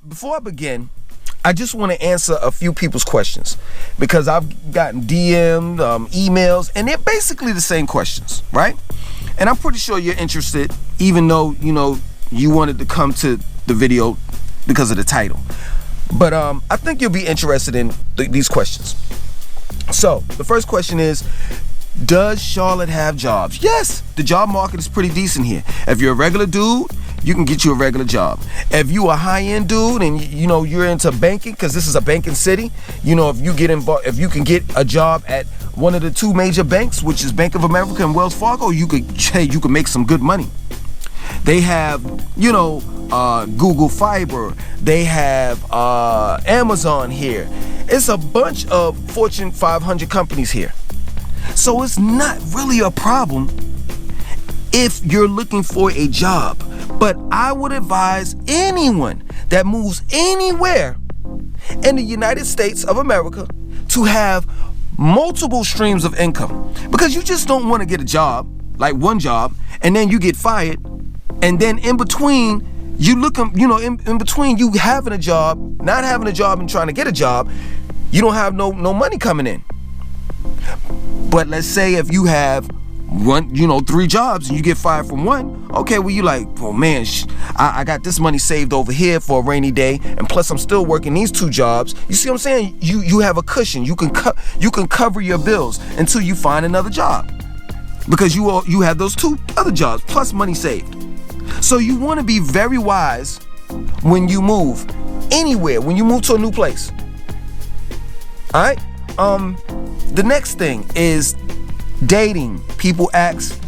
before I begin, I just want to answer a few people's questions because I've gotten DM'd, emails, and they're basically the same questions, right? And I'm pretty sure you're interested, even though, you wanted to come to the video because of the title. But I think you'll be interested in these questions. So, the first question is, does Charlotte have jobs? Yes, the job market is pretty decent here. If you're a regular dude, you can get you a regular job. If you a high-end dude and you're into banking, because this is a banking city, if you get involved, if you can get a job at one of the two major banks, which is Bank of America and Wells Fargo, you could make some good money. They have, Google Fiber. They have Amazon here. It's a bunch of Fortune 500 companies here. So it's not really a problem if you're looking for a job. But I would advise anyone that moves anywhere in the United States of America to have multiple streams of income. Because you just don't want to get a job, like one job, and then you get fired. And then in between, in between you having a job, not having a job, and trying to get a job, you don't have no money coming in. But let's say if you have three jobs and you get fired from one, okay, well, you like, oh man, I got this money saved over here for a rainy day, and plus I'm still working these two jobs. You see what I'm saying? You have a cushion. You can cover your bills until you find another job, because you have those two other jobs plus money saved. So you want to be very wise when you move anywhere, when you move to a new place. All right. The next thing is dating. People ask,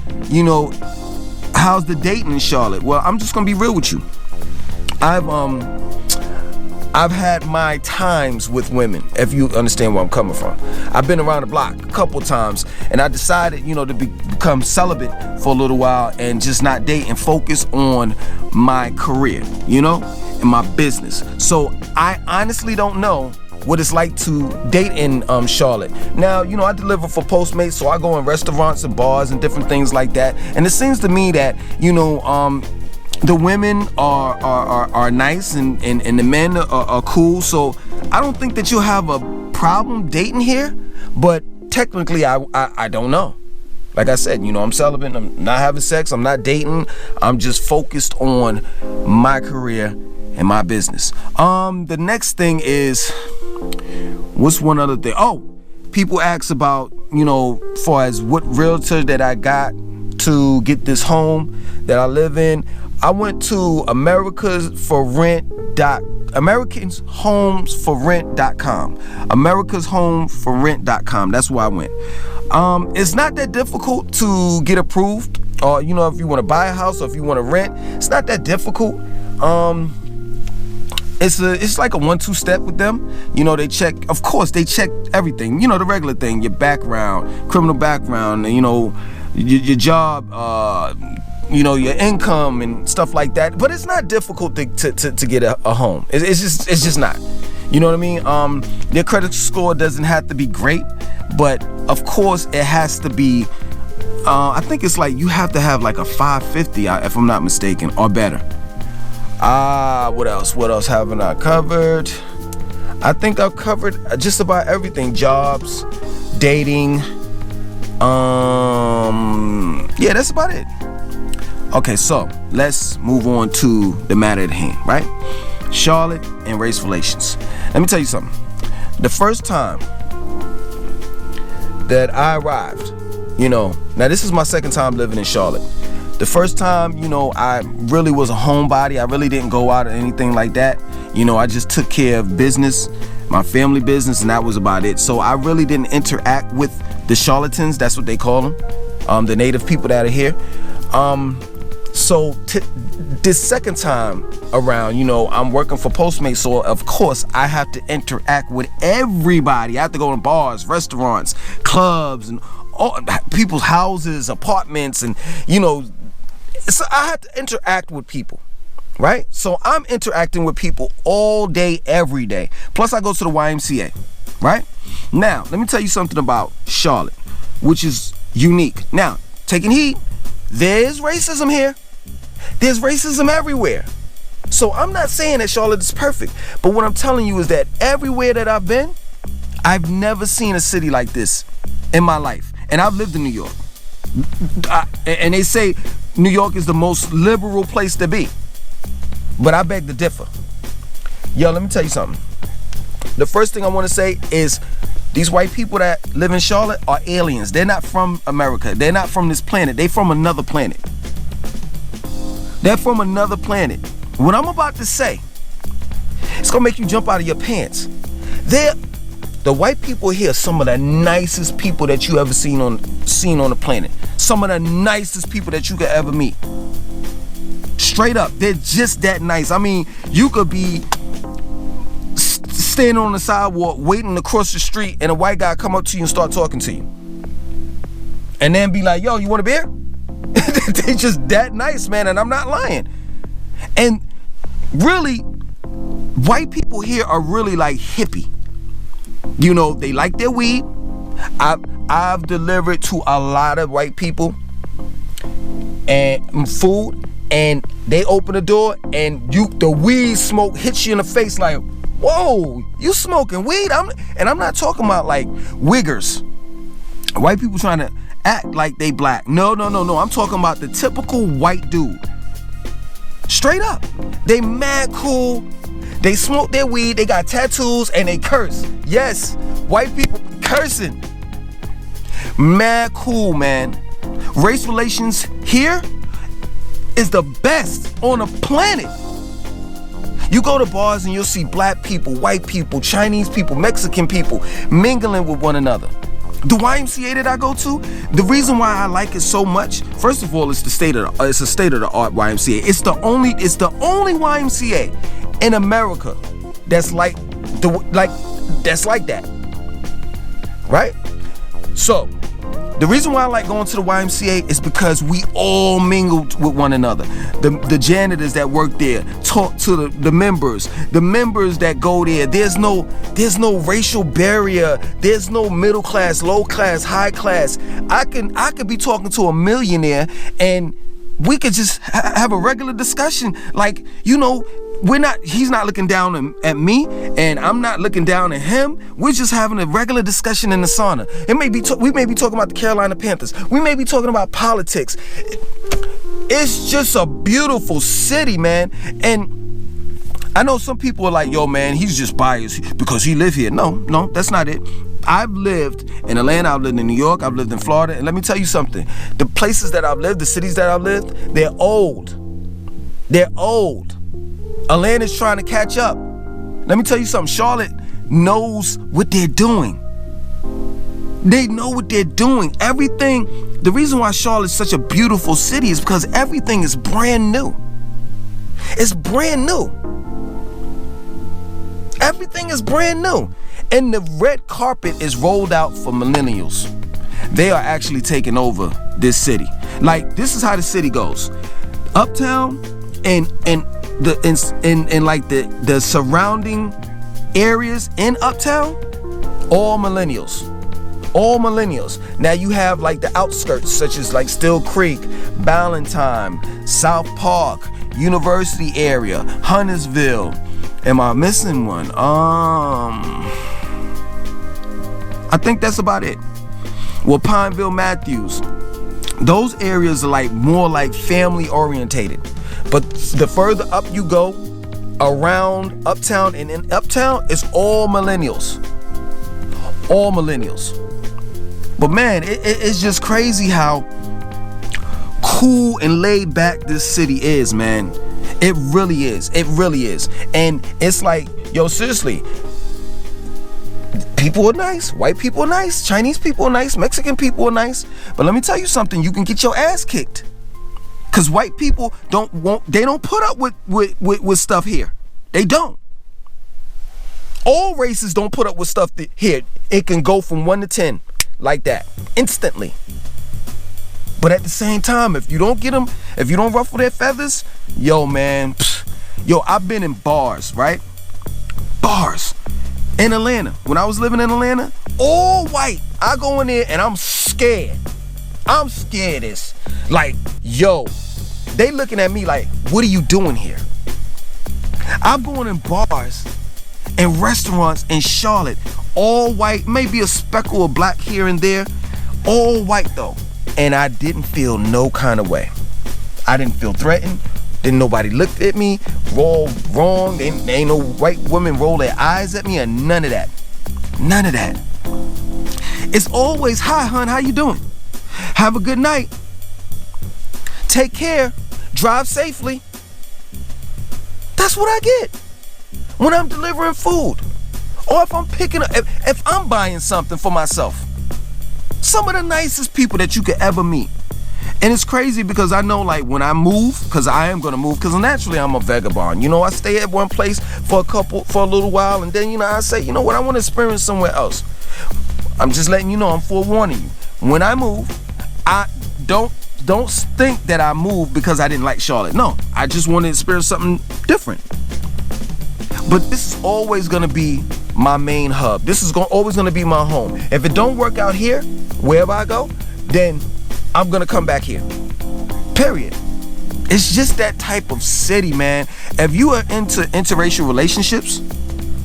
how's the dating in Charlotte? Well, I'm just gonna be real with you. I've had my times with women, if you understand where I'm coming from. I've been around the block a couple times, and I decided, to become celibate for a little while and just not date and focus on my career, and my business. So I honestly don't know what it's like to date in Charlotte. Now, I deliver for Postmates, so I go in restaurants and bars and different things like that. And it seems to me that, the women are nice and the men are cool. So I don't think that you'll have a problem dating here. But technically, I don't know. Like I said, I'm celibate. I'm not having sex. I'm not dating. I'm just focused on my career and my business. The next thing is, what's one other thing? Oh, people ask about, far as what realtor that I got to get this home that I live in. I went to AmericasHomesForRent.com. AmericasHomesForRent.com. That's where I went. It's not that difficult to get approved, or if you want to buy a house or if you want to rent, it's not that difficult. It's like a 1-2 step with them. They check, of course, they check everything. The regular thing, your background, criminal background, your job, your income and stuff like that. But it's not difficult to get a home. It's just not. You know what I mean? Your credit score doesn't have to be great, but of course it has to be. I think it's like you have to have like a 550, if I'm not mistaken, or better. What else? What else haven't I covered? I think I've covered just about everything. Jobs, dating. Yeah, that's about it. Okay, so let's move on to the matter at hand, right? Charlotte and race relations. Let me tell you something. The first time that I arrived, now this is my second time living in Charlotte. The first time, I really was a homebody. I really didn't go out or anything like that. I just took care of business, my family business, and that was about it. So I really didn't interact with the charlatans. That's what they call them, the native people that are here. So this second time around, I'm working for Postmates, so of course I have to interact with everybody. I have to go to bars, restaurants, clubs, and all people's houses, apartments, and so I have to interact with people, right? So I'm interacting with people all day, every day. Plus I go to the YMCA, right? Now, let me tell you something about Charlotte, which is unique. Now, taking heed, there's racism here. There's racism everywhere. So I'm not saying that Charlotte is perfect, but what I'm telling you is that everywhere that I've been, I've never seen a city like this in my life. And I've lived in New York. And they say New York is the most liberal place to be. But I beg to differ. Yo, let me tell you something. The first thing I want to say is these white people that live in Charlotte are aliens. They're not from America. They're not from this planet. They're from another planet. They're from another planet. What I'm about to say, it's gonna make you jump out of your pants. The white people here are some of the nicest people that you ever seen on the planet. Some of the nicest people that you could ever meet. Straight up, they're just that nice. I mean, you could be standing on the sidewalk waiting to cross the street and a white guy come up to you and start talking to you. And then be like, yo, you want a beer? They just that nice, man, and I'm not lying. And really, white people here are really like hippie. You know, they like their weed. I've delivered to a lot of white people and food, and they open the door and the weed smoke hits you in the face like, whoa, you smoking weed? I'm not talking about like wiggers. White people trying to act like they black. No. I'm talking about the typical white dude. Straight up. They mad cool. They smoke their weed. They got tattoos and they curse. Yes, white people cursing. Mad cool, man. Race relations here is the best on the planet. You go to bars and you'll see black people, white people, Chinese people, Mexican people mingling with one another. The YMCA that I go to, the reason why I like it so much, first of all, it's a state of the art YMCA. It's the only YMCA in America that's like that. Right? So, the reason why I like going to the YMCA is because we all mingle with one another. The janitors that work there talk to the members. The members that go there. There's no racial barrier. There's no middle class, low class, high class. I could be talking to a millionaire and we could just have a regular discussion. Like, you know, he's not looking down at me and I'm not looking down at him. We're just having a regular discussion in the sauna. We may be talking about the Carolina Panthers. We may be talking about politics. It's just a beautiful city, man. And I know some people are like, yo, man, he's just biased because he live here. No, that's not it. I've lived in Atlanta, I've lived in New York, I've lived in Florida, and let me tell you something. The places that I've lived, the cities that I've lived, they're old. They're old. Atlanta's trying to catch up. Let me tell you something. Charlotte knows what they're doing. They know what they're doing. Everything. The reason why Charlotte's such a beautiful city is because everything is brand new. It's brand new. Everything is brand new. And the red carpet is rolled out for millennials. They are actually taking over this city. Like, this is how the city goes. Uptown and the surrounding areas in Uptown, all millennials. Now you have like the outskirts such as like Still Creek, Ballantyne, South Park, University area, Huntersville. Am I missing one? I think that's about it. Well, Pineville, Matthews. Those areas are like more like family orientated. But the further up you go, around Uptown and in Uptown, it's all millennials. All millennials. But man, it's just crazy how cool and laid back this city is, man. It really is. It really is. And it's like, yo, seriously, people are nice. White people are nice. Chinese people are nice. Mexican people are nice. But let me tell you something. You can get your ass kicked. Because white people don't put up with stuff here. They don't. All races don't put up with stuff here. It can go from 1 to 10 like that instantly. But at the same time, if you don't get them, if you don't ruffle their feathers, yo, man, I've been in bars, right? Bars in Atlanta. When I was living in Atlanta, all white. I go in there and I'm scared. I'm scared as like, yo, they looking at me like, what are you doing here? I'm going in bars and restaurants in Charlotte, all white, maybe a speckle of black here and there, all white though. And I didn't feel no kind of way. I didn't feel threatened. Didn't nobody look at me, wrong. Ain't no white women roll their eyes at me or none of that. None of that. It's always, hi, hun, how you doing? Have a good night. Take care. Drive safely. That's what I get when I'm delivering food. Or if I'm picking up, if I'm buying something for myself. Some of the nicest people that you could ever meet. And it's crazy because I know, like, when I move, because I am gonna move, because naturally I'm a vagabond. You know, I stay at one place for a little while, and then, you know, I say, you know what, I want to experience somewhere else. I'm just letting you know, I'm forewarning you. When I move, I don't think that I moved because I didn't like Charlotte. No, I just want to experience something different. But this is always gonna be my main hub. This is always gonna be my home. If it don't work out here, wherever I go, then I'm gonna come back here. Period. It's just that type of city, man. If you are into interracial relationships,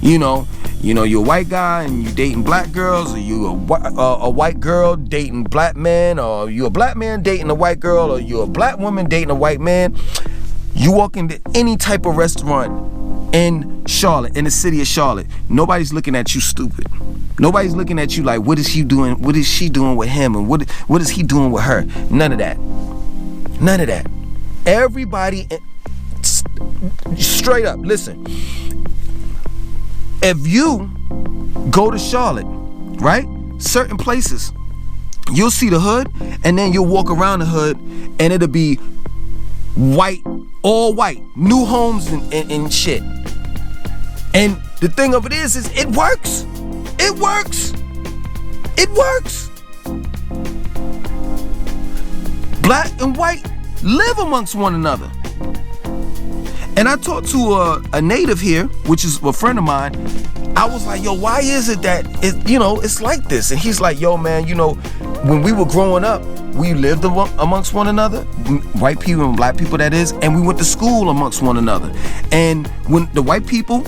you know, you're a white guy and you dating black girls, or you a white girl dating black men, or you a black man dating a white girl, or you a black woman dating a white man. You walk into any type of restaurant in Charlotte, in the city of Charlotte, nobody's looking at you stupid. Nobody's looking at you like, what is he doing? What is she doing with him? And what is he doing with her? None of that. None of that. Everybody, straight up, listen. If you go to Charlotte, right? Certain places, you'll see the hood, and then you'll walk around the hood, and it'll be white, all white, new homes and shit. And the thing of it is it works. It works. It works. Black and white live amongst one another. And I talked to a native here, which is a friend of mine. I was like, yo, why is it that it's like this? And he's like, yo, man, when we were growing up, we lived amongst one another, white people and black people, that is, and we went to school amongst one another. And when the white people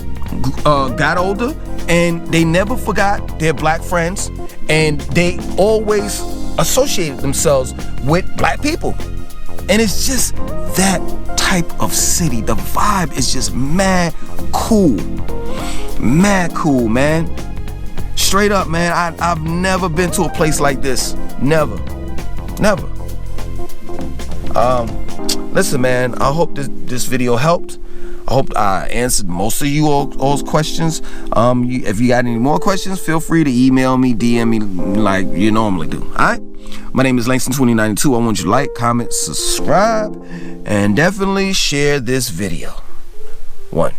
got older, and they never forgot their black friends, and they always associated themselves with black people. And it's just that type of city. The vibe is just mad cool. Mad cool, man. Straight up, man. I've never been to a place like this. Never. Listen, man, I hope this video helped. I hope I answered most of you all's questions. If you got any more questions, feel free to email me, DM me like you normally do. Alright? My name is Langston2092. I want you to like, comment, subscribe, and definitely share this video. 1.